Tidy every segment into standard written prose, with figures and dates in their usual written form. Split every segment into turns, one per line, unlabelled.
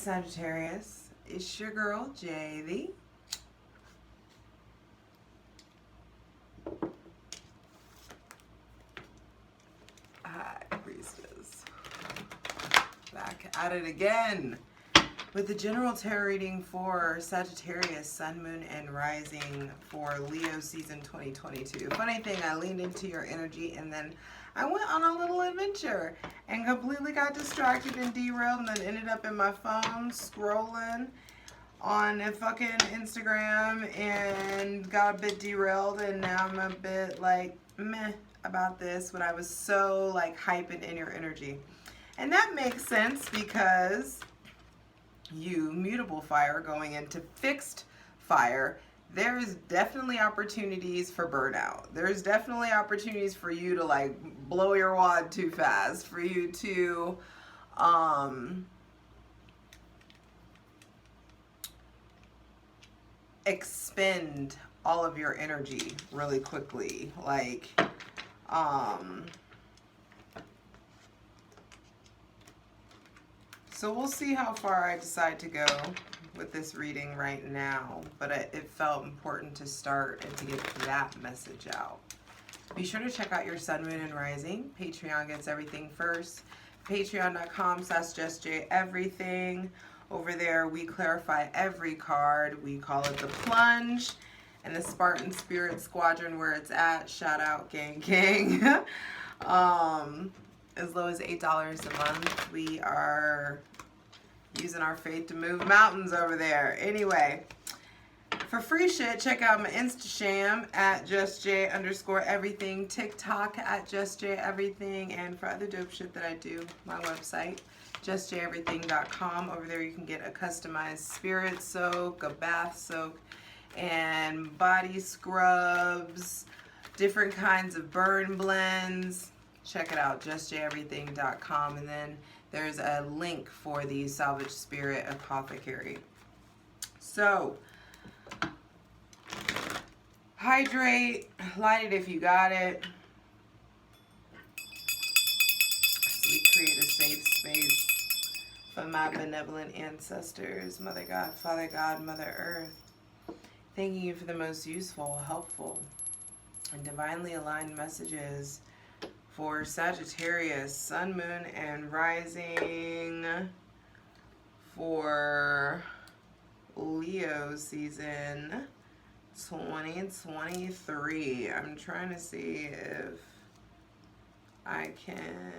Sagittarius. It's your girl, Javy. Hi, Priestess. Back at it again with the general tarot reading for Sagittarius, Sun, Moon, and Rising for Leo season 2022. Funny thing, I leaned into your energy and then I went on a little adventure and completely got distracted and derailed and then ended up in my phone scrolling on a fucking Instagram and got a bit derailed, and now I'm a bit like meh about this when I was so like hyping in your energy. And that makes sense because you mutable fire going into fixed fire, there's definitely opportunities for burnout. There's definitely opportunities for you to like blow your wad too fast, for you to expend all of your energy really quickly. Like so we'll see how far I decide to go with this reading right now, but it felt important to start and to get that message out. Be sure to check out your Sun, Moon, and Rising. Patreon gets everything first. Patreon.com/justjeverything. Over there, we clarify every card. We call it the plunge. And the Spartan Spirit Squadron, where it's at. Shout out, gang, gang. As low as $8 a month. We are using our faith to move mountains over there. Anyway, for free shit, check out my Instasham at justj_everything, TikTok at justjeverything, and for other dope shit that I do, my website, justjeverything.com. Over there you can get a customized spirit soak, a bath soak, and body scrubs, different kinds of burn blends. Check it out, justjeverything.com, and then there's a link for the Salvage Spirit Apothecary. So, hydrate, light it if you got it. So we create a safe space for my benevolent ancestors, Mother God, Father God, Mother Earth. Thanking you for the most useful, helpful, and divinely aligned messages for Sagittarius, Sun, Moon, and Rising for Leo season 2023. I'm trying to see if I can,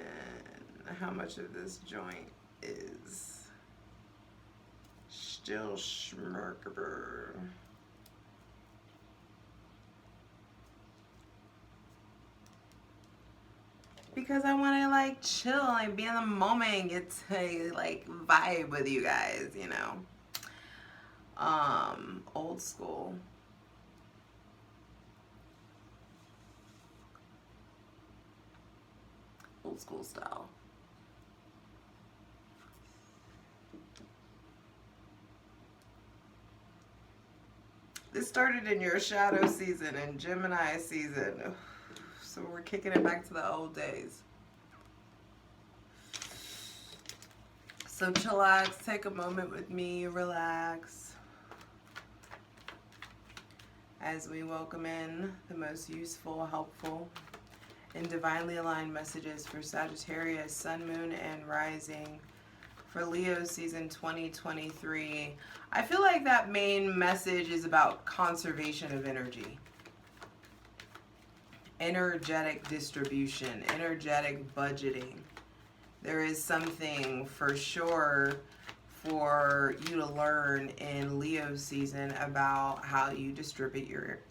how much of this joint is still schmirkable. Because I want to like chill and be in the moment and get to like vibe with you guys, you know. Old school. Old school style. This started in your shadow season and Gemini season. So we're kicking it back to the old days. So chillax, take a moment with me, relax. As we welcome in the most useful, helpful, and divinely aligned messages for Sagittarius, Sun, Moon, and Rising for Leo season 2023. I feel like that main message is about conservation of energy. Energetic distribution, energetic budgeting. There is something for sure for you to learn in Leo season about how you distribute your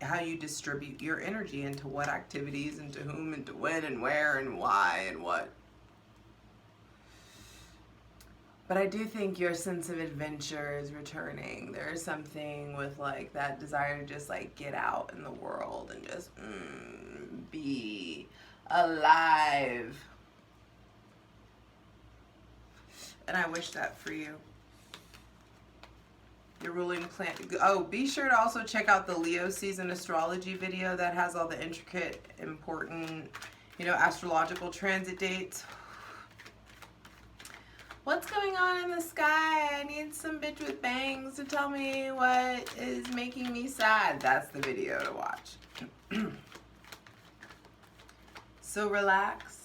energy, into what activities, and to whom, and to when, and where, and why, and what. But I do think your sense of adventure is returning. There is something with like that desire to just like get out in the world and just be alive. And I wish that for you. Your ruling planet. Oh, be sure to also check out the Leo season astrology video that has all the intricate, important, you know, astrological transit dates. What's going on in the sky? I need some bitch with bangs to tell me what is making me sad. That's the video to watch. So relax.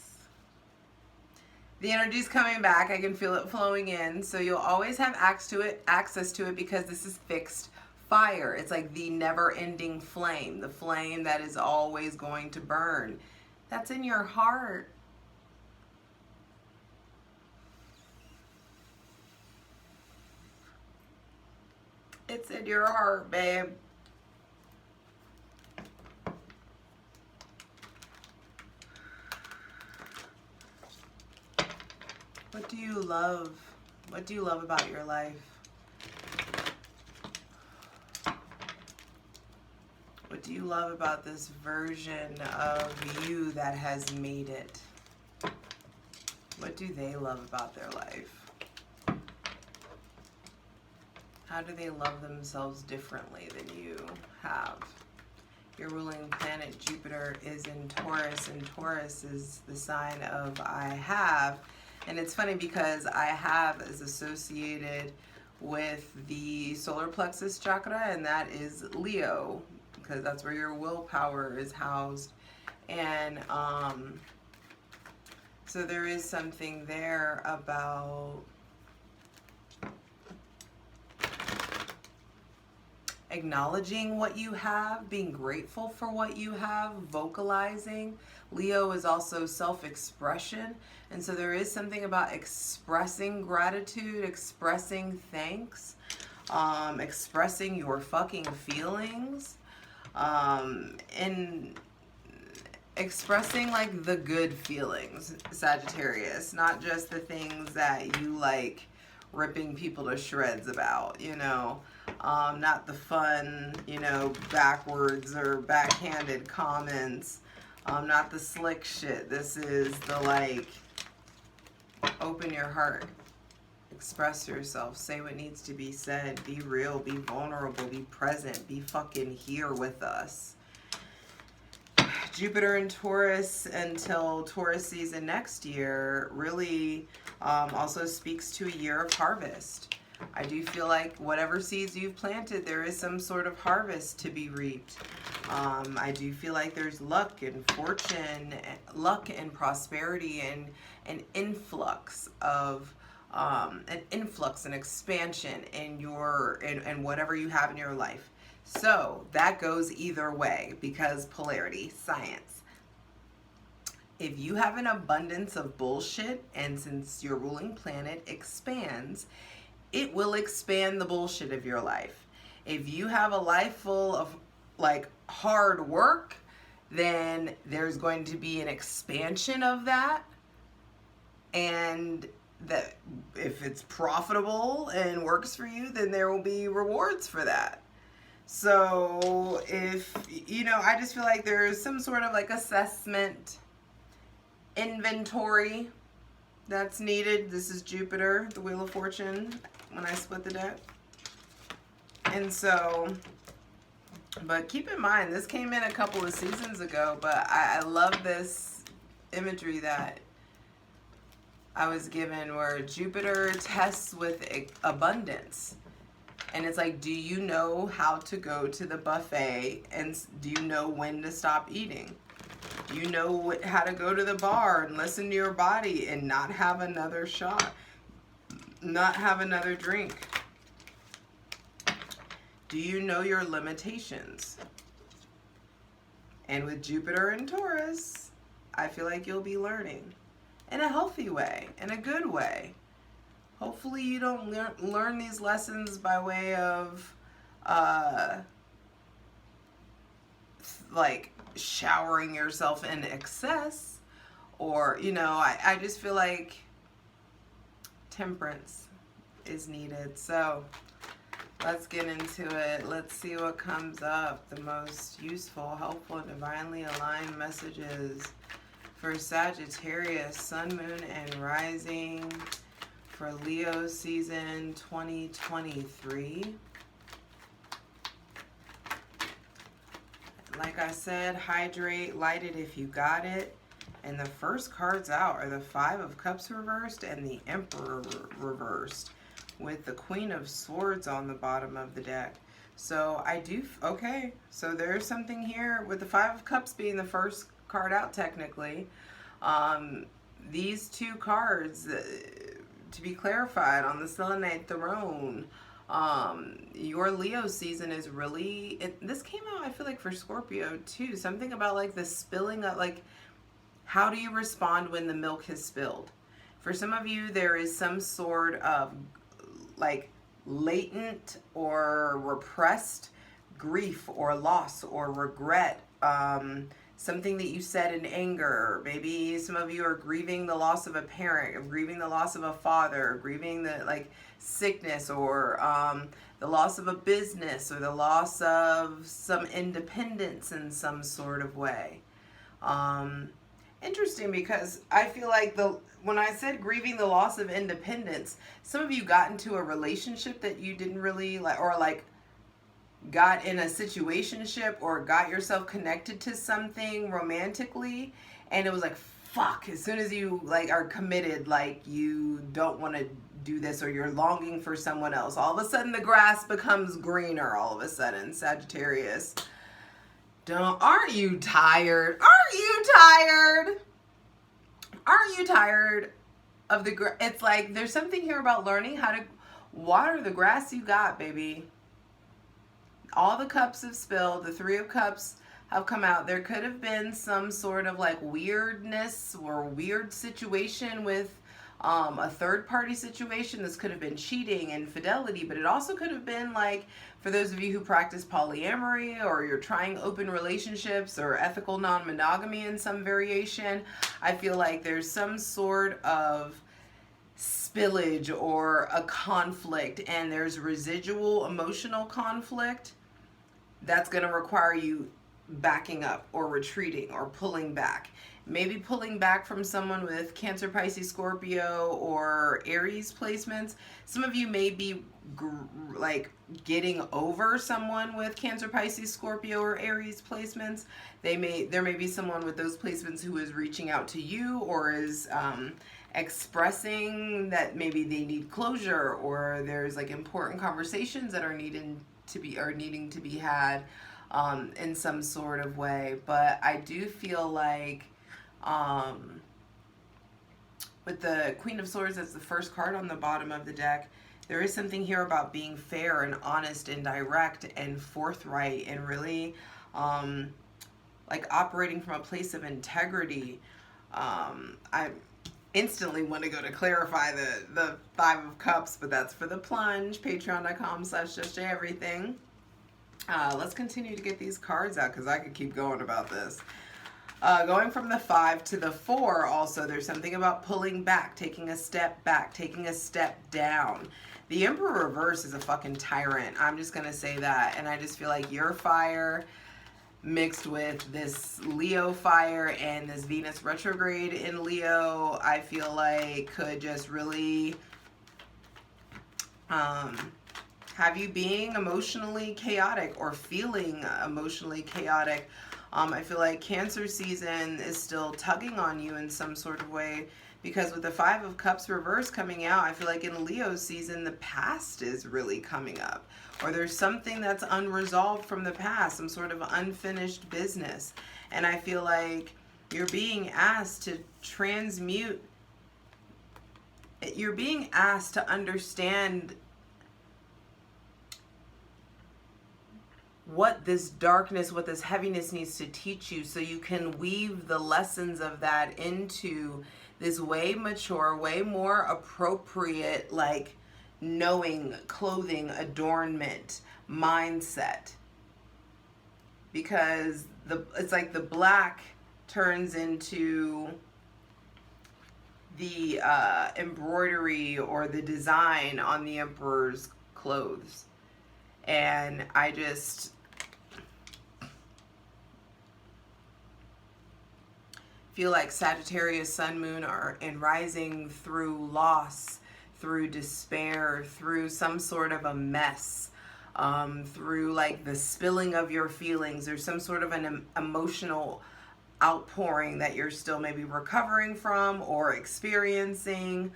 The energy's coming back. I can feel it flowing in. So you'll always have access to it because this is fixed fire. It's like the never-ending flame, the flame that is always going to burn. That's in your heart. It's in your heart, babe. What do you love? What do you love about your life? What do you love about this version of you that has made it? What do they love about their life? How do they love themselves differently than you have? Your ruling planet Jupiter is in Taurus, and Taurus is the sign of I have. And it's funny because I have is associated with the solar plexus chakra, and that is Leo, because that's where your willpower is housed. And so there is something there about acknowledging what you have, being grateful for what you have, vocalizing. Leo is also self-expression, and so there is something about expressing gratitude, expressing thanks, expressing your fucking feelings, and expressing like the good feelings, Sagittarius, not just the things that you like ripping people to shreds about, you know. Not the fun, you know, backwards or backhanded comments. Not the slick shit. This is the like, open your heart. Express yourself. Say what needs to be said. Be real. Be vulnerable. Be present. Be fucking here with us. Jupiter in Taurus until Taurus season next year really also speaks to a year of harvest. I do feel like whatever seeds you've planted, there is some sort of harvest to be reaped. I do feel like there's luck and fortune, luck and prosperity, and an influx of and expansion in your in whatever you have in your life. So that goes either way because polarity, science. If you have an abundance of bullshit, and since your ruling planet expands, it will expand the bullshit of your life. If you have a life full of like hard work, then there's going to be an expansion of that. And that if it's profitable and works for you, then there will be rewards for that. So if, you know, I just feel like there's some sort of like assessment, inventory that's needed. This is Jupiter, the Wheel of Fortune, when I split the deck. And so, but keep in mind, this came in a couple of seasons ago, but I love this imagery that I was given where Jupiter tests with abundance. And it's like, do you know how to go to the buffet, and do you know when to stop eating? Do you know how to go to the bar and listen to your body and not have another shot, not have another drink? Do you know your limitations? And with Jupiter in Taurus, I feel like you'll be learning in a healthy way, in a good way. Hopefully you don't learn these lessons by way of like showering yourself in excess, or, you know, I just feel like temperance is needed. So let's get into it. Let's see what comes up. The most useful, helpful, and divinely aligned messages for Sagittarius, Sun, Moon, and Rising for Leo season 2023. Like I said, hydrate, light it if you got it. And the first cards out are the Five of Cups reversed and the Emperor reversed, with the Queen of Swords on the bottom of the deck. So I do, okay, so there's something here with the Five of Cups being the first card out technically. These two cards, to be clarified, on the Selenite Throne, your Leo season is really, this came out, I feel like, for Scorpio too. Something about like the spilling of, like, how do you respond when the milk has spilled? For some of you, there is some sort of like latent or repressed grief or loss or regret, something that you said in anger. Maybe some of you are grieving the loss of a parent, or grieving the loss of a father, or grieving the like sickness, or the loss of a business, or the loss of some independence in some sort of way. Interesting, because I feel like when I said grieving the loss of independence, some of you got into a relationship that you didn't really like, or like got in a situationship, or got yourself connected to something romantically, and it was like, fuck, as soon as you like are committed, like you don't want to do this, or you're longing for someone else, all of a sudden the grass becomes greener. All of a sudden, Sagittarius, aren't you tired? Aren't you tired? Aren't you tired of the it's like there's something here about learning how to water the grass you got, baby. All the cups have spilled. The Three of Cups have come out. There could have been some sort of like weirdness or weird situation with a third party situation. This could have been cheating, infidelity, but it also could have been like, for those of you who practice polyamory, or you're trying open relationships or ethical non-monogamy in some variation, I feel like there's some sort of spillage or a conflict, and there's residual emotional conflict that's going to require you backing up or retreating or pulling back. Maybe pulling back from someone with Cancer, Pisces, Scorpio, or Aries placements. Some of you may be like getting over someone with Cancer, Pisces, Scorpio, or Aries placements. There may be someone with those placements who is reaching out to you, or is expressing that maybe they need closure, or there's like important conversations that are needing to be had in some sort of way. But I do feel like with the Queen of Swords, that's the first card on the bottom of the deck, there is something here about being fair and honest and direct and forthright, and really like operating from a place of integrity. I instantly want to go to clarify the Five of Cups, but that's for the plunge. Patreon.com/justjeverything. Let's continue to get these cards out, because I could keep going about this. Going from the 5 to the 4, also, there's something about pulling back, taking a step back, taking a step down. The Emperor reverse is a fucking tyrant. I'm just going to say that. And I just feel like your fire mixed with this Leo fire and this Venus retrograde in Leo, I feel like could just really have you being emotionally chaotic or feeling emotionally chaotic. I feel like Cancer season is still tugging on you in some sort of way, because with the Five of Cups reverse coming out, I feel like in Leo season, the past is really coming up. Or there's something that's unresolved from the past, some sort of unfinished business. And I feel like you're being asked to transmute, you're being asked to understand what this darkness, what this heaviness needs to teach you, so you can weave the lessons of that into this way mature, way more appropriate, like knowing, clothing, adornment, mindset. Because it's like the black turns into the embroidery or the design on the Emperor's clothes. And I just feel like Sagittarius, Sun, Moon, and Rising through loss, through despair, through some sort of a mess, through like the spilling of your feelings, or some sort of an emotional outpouring that you're still maybe recovering from or experiencing.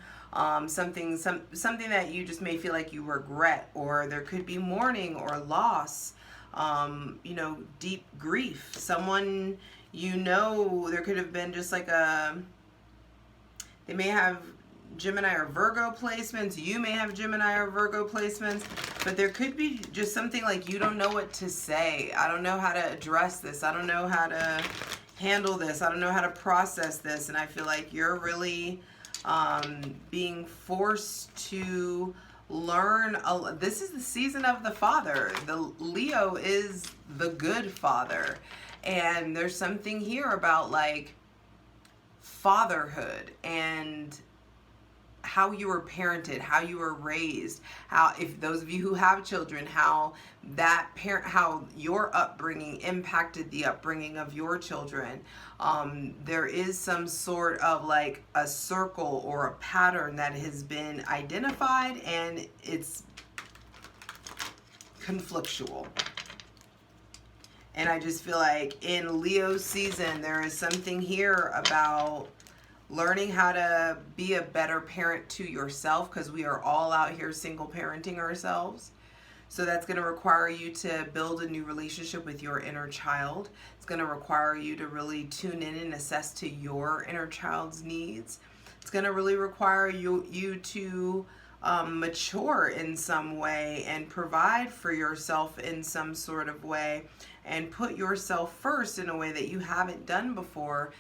Something that you just may feel like you regret, or there could be mourning or loss, you know, deep grief. Someone, you know, there could have been just like they may have Gemini or Virgo placements. You may have Gemini or Virgo placements, but there could be just something like you don't know what to say. I don't know how to address this. I don't know how to handle this. I don't know how to process this. And I feel like you're really being forced to learn. This is the season of the father. The Leo is the good father. And there's something here about like fatherhood and how you were parented, how you were raised, how, if those of you who have children, how your upbringing impacted the upbringing of your children. There is some sort of like a circle or a pattern that has been identified, and it's conflictual. And I just feel like in Leo season, there is something here about learning how to be a better parent to yourself, because we are all out here single parenting ourselves. So that's going to require you to build a new relationship with your inner child. It's going to require you to really tune in and assess to your inner child's needs. It's going to really require you to mature in some way and provide for yourself in some sort of way and put yourself first in a way that you haven't done before,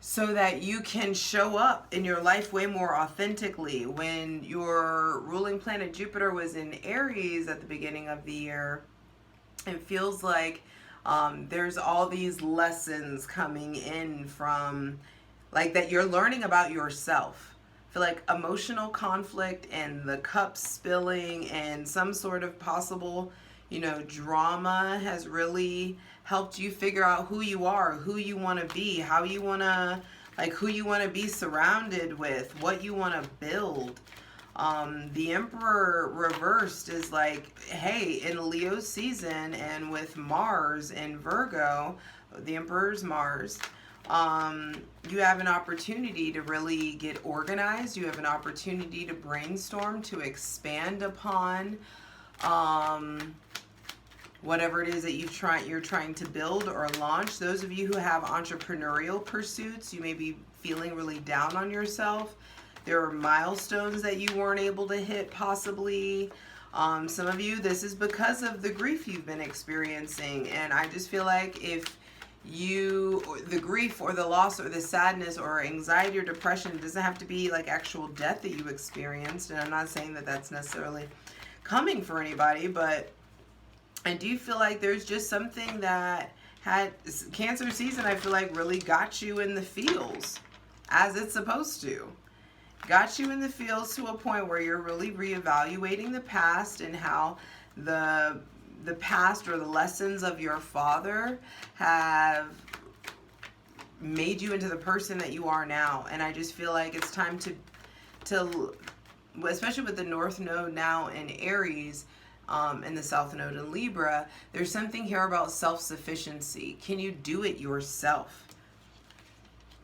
so that you can show up in your life way more authentically. When your ruling planet Jupiter was in Aries at the beginning of the year, it feels like there's all these lessons coming in from, like, that you're learning about yourself. I feel like emotional conflict and the cups spilling and some sort of possible, you know, drama has really helped you figure out who you are, who you want to be, how you want to, like, who you want to be surrounded with, what you want to build. The Emperor reversed is like, hey, in Leo season and with Mars in Virgo, the Emperor's Mars, you have an opportunity to really get organized. You have an opportunity to brainstorm, to expand upon whatever it is that you're trying to build or launch. Those of you who have entrepreneurial pursuits, you may be feeling really down on yourself. There are milestones that you weren't able to hit, possibly. Some of you, this is because of the grief you've been experiencing. And I just feel like if the grief or the loss or the sadness or anxiety or depression, doesn't have to be like actual death that you experienced. And I'm not saying that that's necessarily coming for anybody, but I do feel like there's just something that had Cancer season, I feel like, really got you in the feels as it's supposed to. Got you in the feels to a point where you're really reevaluating the past and how the past or the lessons of your father have made you into the person that you are now. And I just feel like it's time to especially with the North Node now in Aries, and the South Node in Libra, there's something here about self-sufficiency. Can you do it yourself?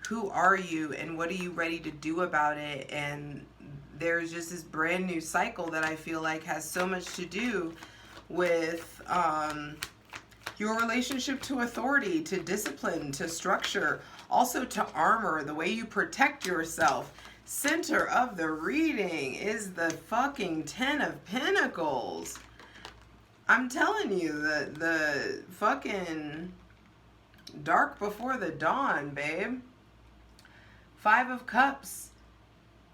Who are you and what are you ready to do about it? And there's just this brand new cycle that I feel like has so much to do with your relationship to authority, to discipline, to structure, also to armor, the way you protect yourself. Center of the reading is the fucking 10 of Pentacles. I'm telling you, the fucking dark before the dawn, babe. 5 of Cups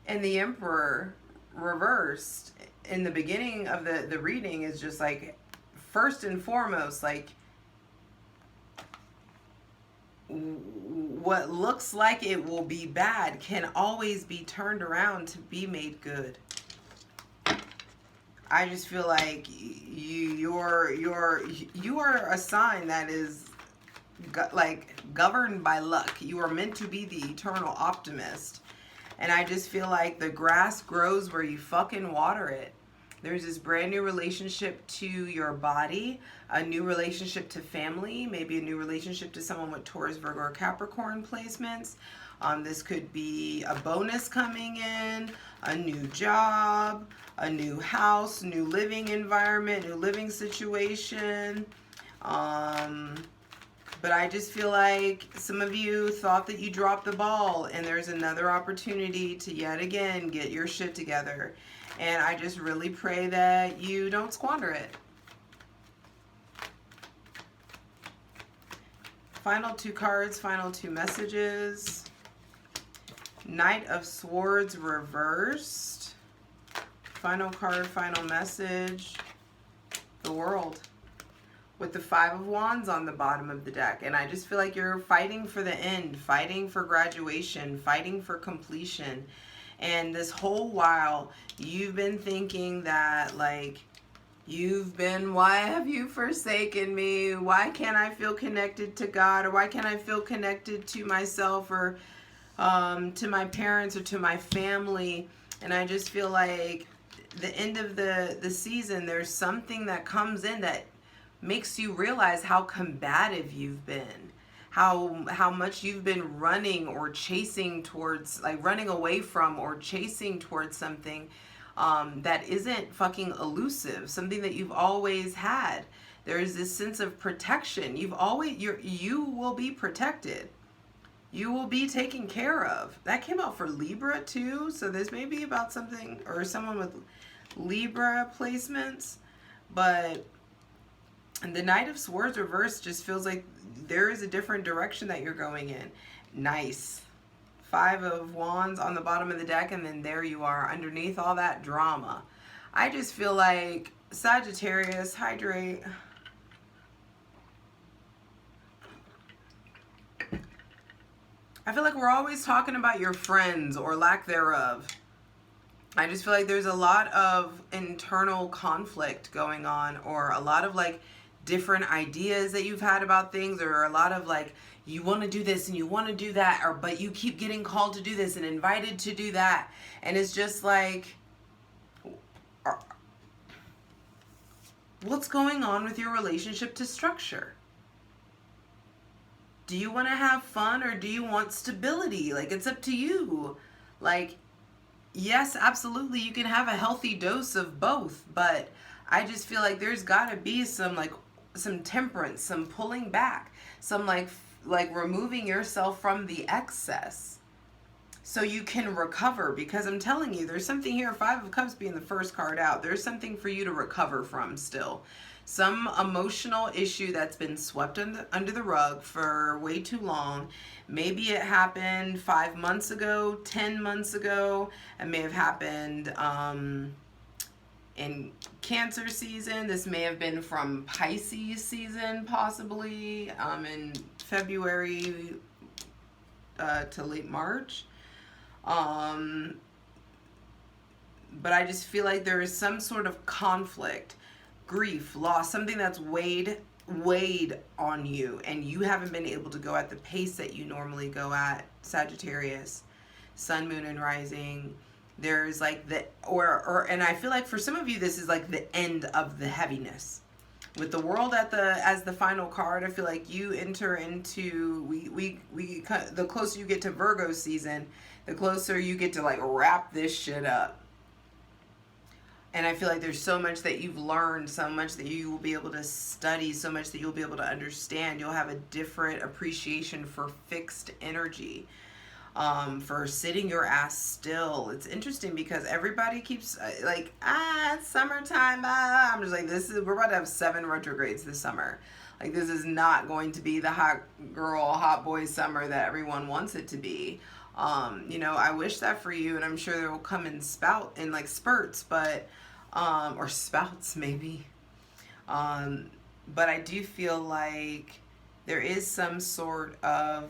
and the Emperor reversed in the beginning of the reading is just like, first and foremost, like, what looks like it will be bad can always be turned around to be made good. I just feel like you are a sign that is governed by luck. You are meant to be the eternal optimist. And I just feel like the grass grows where you fucking water it. There's this brand new relationship to your body, a new relationship to family, maybe a new relationship to someone with Taurus, Virgo, or Capricorn placements. This could be a bonus coming in, a new job, a new house, new living environment, new living situation. But I just feel like some of you thought that you dropped the ball, and there's another opportunity to yet again get your shit together. And I just really pray that you don't squander it. Final two cards, final two messages. Knight of Swords reversed. Final card, final message. The World. With the Five of Wands on the bottom of the deck. And I just feel like you're fighting for the end, fighting for graduation, fighting for completion. And this whole while, you've been thinking that, like, you've been, why have you forsaken me? Why can't I feel connected to God? Or why can't I feel connected to myself, or to my parents, or to my family? And I just feel like the end of the season, there's something that comes in that makes you realize how combative you've been, how much you've been running or chasing towards, like running away from or chasing towards something that isn't fucking elusive, something that you've always had. There's this sense of protection. You will be protected. You will be taken care of. That came out for Libra too, so this may be about something or someone with Libra placements, but the Knight of Swords reversed just feels like there is a different direction that you're going in. Nice. Five of Wands on the bottom of the deck, and then there you are underneath all that drama. I just feel like Sagittarius, hydrate. I feel like we're always talking about your friends or lack thereof. I just feel like there's a lot of internal conflict going on, or a lot of like different ideas that you've had about things, or a lot of like, you want to do this and you want to do that, or but you keep getting called to do this and invited to do that, and it's just like, what's going on with your relationship to structure? Do you want to have fun, or do you want stability? Like, it's up to you. Like, yes, absolutely, you can have a healthy dose of both, but I just feel like there's got to be some temperance, some pulling back, some like removing yourself from the excess so you can recover. Because I'm telling you, there's something here, Five of Cups being the first card out, there's something for you to recover from still. Some emotional issue that's been swept under the rug for way too long. Maybe it happened 5 months ago, 10 months ago. It may have happened in Cancer season. This may have been from Pisces season, possibly in February to late March. But I just feel like there is some sort of conflict, grief, loss, something that's weighed on you, and you haven't been able to go at the pace that you normally go at, Sagittarius, Sun, Moon, and Rising. There's like and I feel like for some of you, this is like the end of the heaviness. With the World as the final card, I feel like you enter into, the closer you get to Virgo season, the closer you get to like wrap this shit up. And I feel like there's so much that you've learned, so much that you will be able to study, so much that you'll be able to understand. You'll have a different appreciation for fixed energy, for sitting your ass still. It's interesting because everybody keeps like, it's summertime. I'm just like, we're about to have 7 retrogrades this summer. Like, this is not going to be the hot girl, hot boy summer that everyone wants it to be. I wish that for you, and I'm sure there will come in like spurts, but or spouts maybe. But I do feel like there is some sort of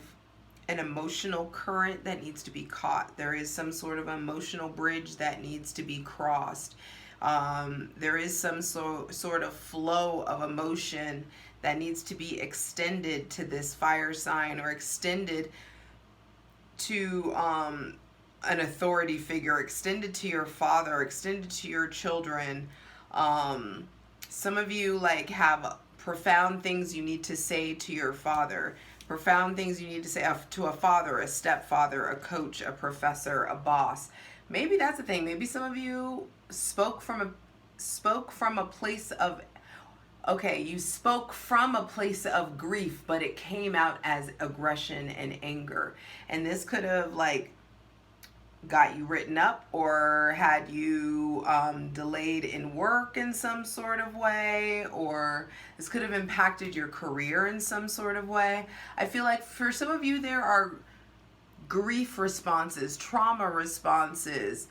an emotional current that needs to be caught. There is some sort of emotional bridge that needs to be crossed. There is some sort of flow of emotion that needs to be extended to this fire sign, or extended to an authority figure, extended to your father, extended to your children. Some of you like have profound things you need to say to your father. Profound things you need to say to a father, a stepfather, a coach, a professor, a boss. Maybe that's the thing. Maybe some of you spoke from a place of, okay, you spoke from a place of grief, but it came out as aggression and anger. And this could have like got you written up or had you delayed in work in some sort of way, or this could have impacted your career in some sort of way. I feel like for some of you there are grief responses, trauma responses,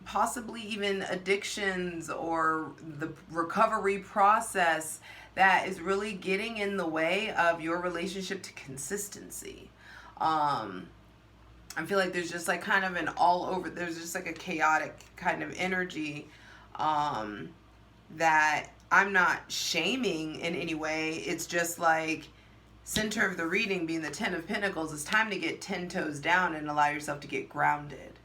possibly even addictions or the recovery process that is really getting in the way of your relationship to consistency. I feel like there's just like kind of an all over, there's just like a chaotic kind of energy that I'm not shaming in any way. It's just like center of the reading being the 10 of Pentacles. It's time to get 10 toes down and allow yourself to get grounded.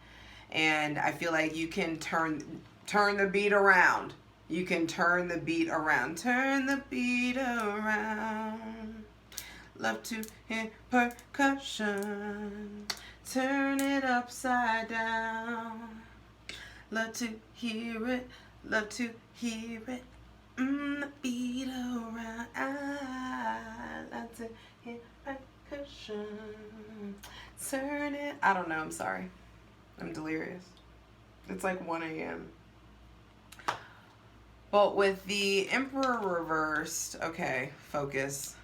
And I feel like you can turn the beat around. You can turn the beat around. Turn the beat around. Love to hear percussion. Turn it upside down. Love to hear it. Love to hear it. The beat around. I love to hear percussion. Turn it. I don't know. I'm sorry. I'm delirious. It's like 1 a.m. But with the Emperor reversed, okay, focus.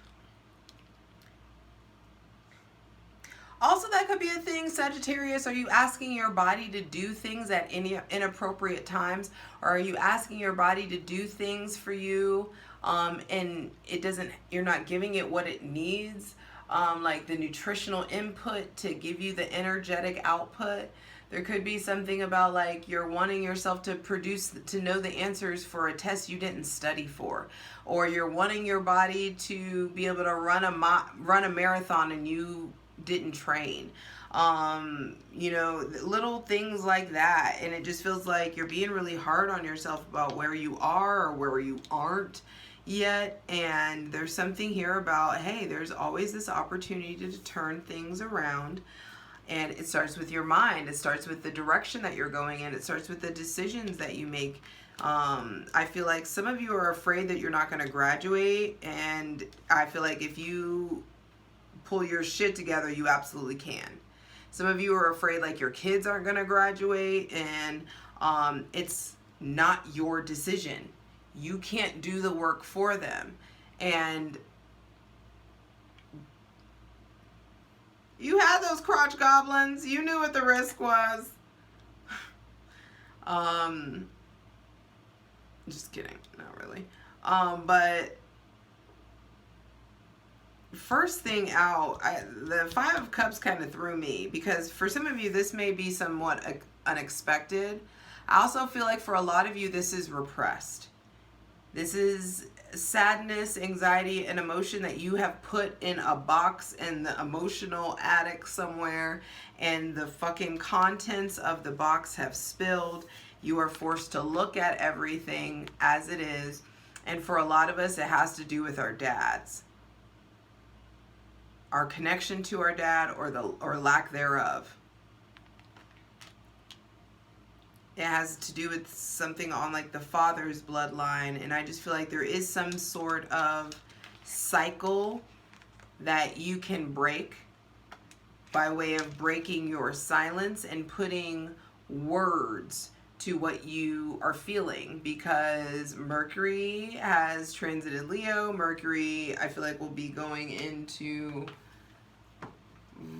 Also, that could be a thing, Sagittarius. Are you asking your body to do things at any inappropriate times? Or are you asking your body to do things for you and you're not giving it what it needs? Like the nutritional input to give you the energetic output. There could be something about like you're wanting yourself to know the answers for a test you didn't study for. Or you're wanting your body to be able to run a marathon and you didn't train. Little things like that. And it just feels like you're being really hard on yourself about where you are or where you aren't yet. And there's something here about, hey, there's always this opportunity to turn things around. And it starts with your mind. It starts with the direction that you're going in. It starts with the decisions that you make. I feel like some of you are afraid that you're not going to graduate. And I feel like if you pull your shit together, you absolutely can. Some of you are afraid like your kids aren't going to graduate, and it's not your decision. You can't do the work for them. And you had those crotch goblins. You knew what the risk was. Just kidding. Not really. But first thing out, the Five of Cups kind of threw me, because for some of you this may be somewhat unexpected. I also feel like for a lot of you this is repressed. This is sadness, anxiety, and emotion that you have put in a box in the emotional attic somewhere, and the fucking contents of the box have spilled. You are forced to look at everything as it is, and for a lot of us it has to do with our dads. Our connection to our dad or lack thereof. It has to do with something on like the father's bloodline, and I just feel like there is some sort of cycle that you can break by way of breaking your silence and putting words to what you are feeling, because Mercury has transited Leo. Mercury, I feel like, will be going into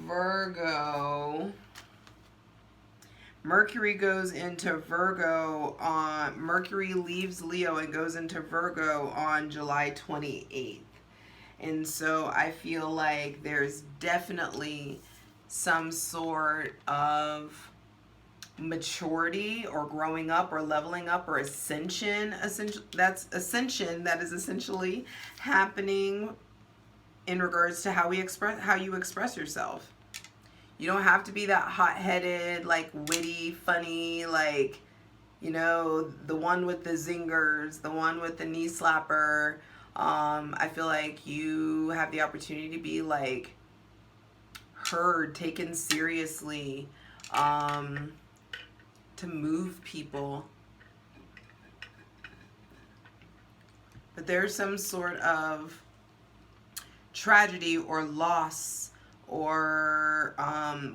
Virgo. Mercury goes into Virgo on, Mercury leaves Leo and goes into Virgo on July 28th. And so I feel like there's definitely some sort of maturity or growing up or leveling up or ascension that is essentially happening in regards to how you express yourself. You don't have to be that hot-headed, like witty, funny, like You know, the one with the zingers, the one with the knee slapper. I feel like you have the opportunity to be like heard, taken seriously, to move people. But there's some sort of tragedy or loss, or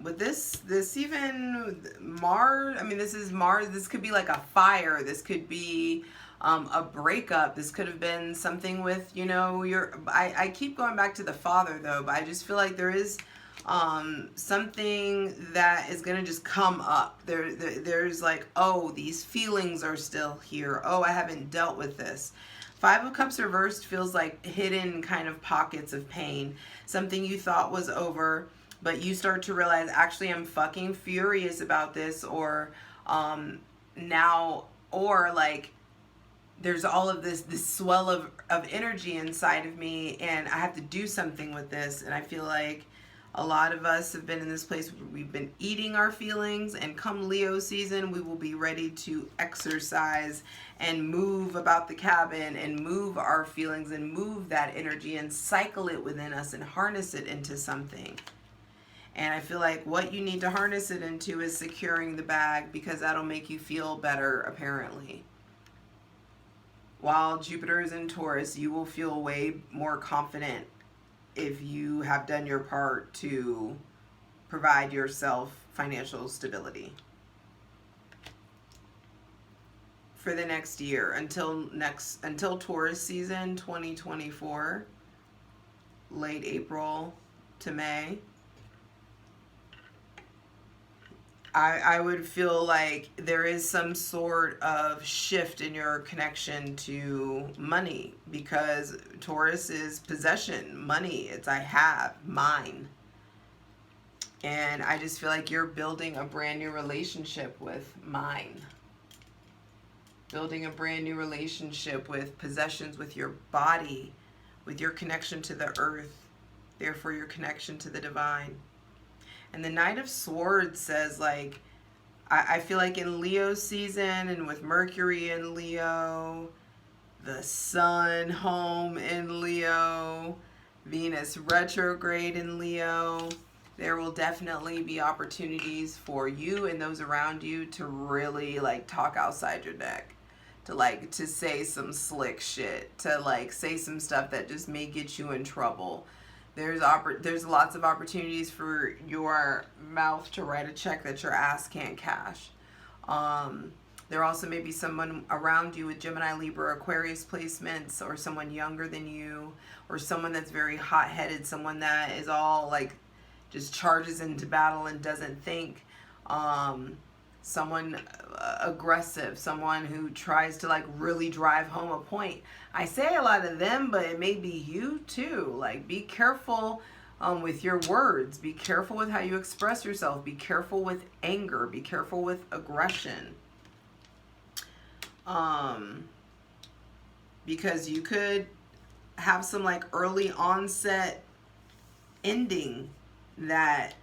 with this even Mars. I mean, this is Mars. This could be like a fire. This could be a breakup. This could have been something with, you know, I keep going back to the father though, but I just feel like there is something that is gonna just come up. There's like, oh, these feelings are still here. Oh, I haven't dealt with this. Five of Cups reversed feels like hidden kind of pockets of pain. Something you thought was over, but you start to realize, actually, I'm fucking furious about this, or now, or like, there's all of this swell of energy inside of me, and I have to do something with this. And I feel like a lot of us have been in this place where we've been eating our feelings, and come Leo season, we will be ready to exercise and move about the cabin and move our feelings and move that energy and cycle it within us and harness it into something. And I feel like what you need to harness it into is securing the bag, because that'll make you feel better, apparently. While Jupiter is in Taurus, you will feel way more confident if you have done your part to provide yourself financial stability for the next year, until Taurus season 2024, late April to May. I would feel like there is some sort of shift in your connection to money, because Taurus is possession, money. It's I have, mine. And I just feel like you're building a brand new relationship with mine. Building a brand new relationship with possessions, with your body, with your connection to the earth, therefore your connection to the divine. And the Knight of Swords says, like, I feel like in Leo season, and with Mercury in Leo, the Sun home in Leo, Venus retrograde in Leo, there will definitely be opportunities for you and those around you to really like talk outside your neck, to say some slick shit, to like say some stuff that just may get you in trouble. There's lots of opportunities for your mouth to write a check that your ass can't cash. There also may be someone around you with Gemini, Libra, Aquarius placements, or someone younger than you, or someone that's very hot-headed, someone that is all like just charges into battle and doesn't think. Someone aggressive, someone who tries to like really drive home a point. I say a lot of them, but it may be you too. Like, be careful with your words. Be careful with how you express yourself. Be careful with anger. Be careful with aggression. Because you could have some like early onset ending that,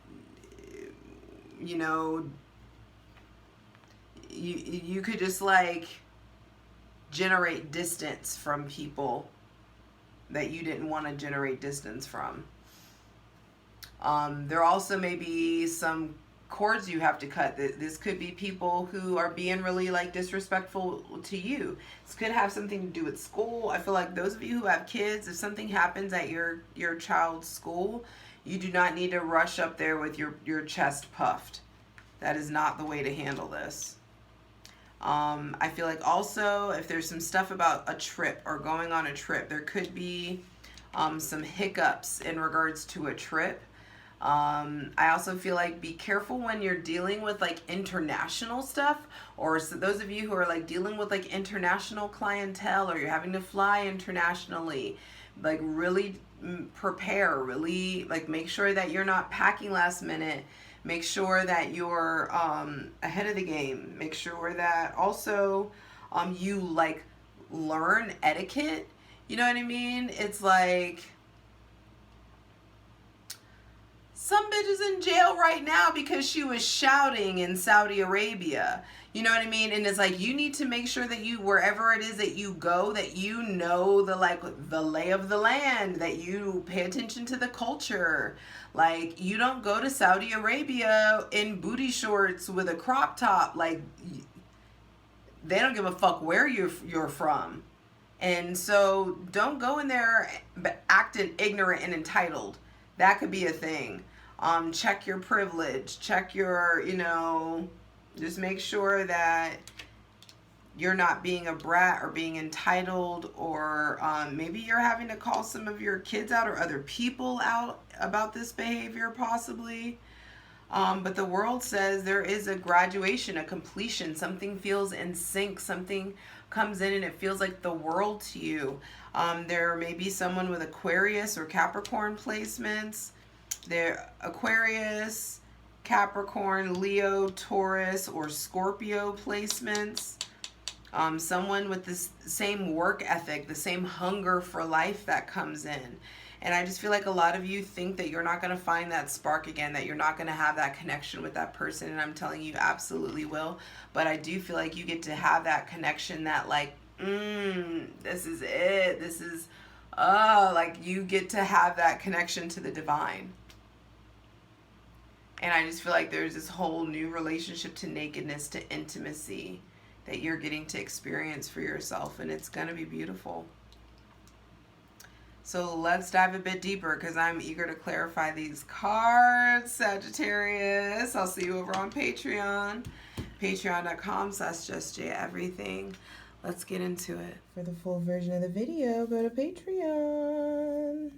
you know, you could just like generate distance from people that you didn't want to generate distance from. There also may be some cords you have to cut. This could be people who are being really like disrespectful to you. This could have something to do with school. I feel like those of you who have kids, if something happens at your child's school, you do not need to rush up there with your chest puffed. That is not the way to handle this. I feel like also if there's some stuff about a trip or going on a trip, there could be some hiccups in regards to a trip. I also feel like be careful when you're dealing with like international stuff, or so those of you who are like dealing with like international clientele, or you're having to fly internationally, like really prepare, really like make sure that you're not packing last minute. Make sure that you're ahead of the game. Make sure that also you like learn etiquette. You know what I mean? It's like Some bitch is in jail right now because she was shouting in Saudi Arabia. You know what I mean? And it's like, you need to make sure that you, wherever it is that you go, that you know the lay of the land, that you pay attention to the culture. Like, you don't go to Saudi Arabia in booty shorts with a crop top. Like, they don't give a fuck where you're from. And so don't go in there acting ignorant and entitled. That could be a thing. Check your privilege. Check your, just make sure that you're not being a brat or being entitled, or maybe you're having to call some of your kids out or other people out about this behavior possibly. But the world says there is a graduation, a completion. Something feels in sync. Something comes in and it feels like the world to you. There may be someone with Aquarius or Capricorn placements. There, Aquarius, Capricorn, Leo, Taurus, or Scorpio placements. Someone with this same work ethic, the same hunger for life that comes in. And I just feel like a lot of you think that you're not going to find that spark again, that you're not going to have that connection with that person. And I'm telling you, absolutely will. But I do feel like you get to have that connection that like, this is it. This is, like you get to have that connection to the divine. And I just feel like there's this whole new relationship to nakedness, to intimacy that you're getting to experience for yourself. And it's going to be beautiful. So let's dive a bit deeper because I'm eager to clarify these cards, Sagittarius. I'll see you over on Patreon. Patreon.com/justjeverything. Let's get into it. For the full version of the video, go to Patreon.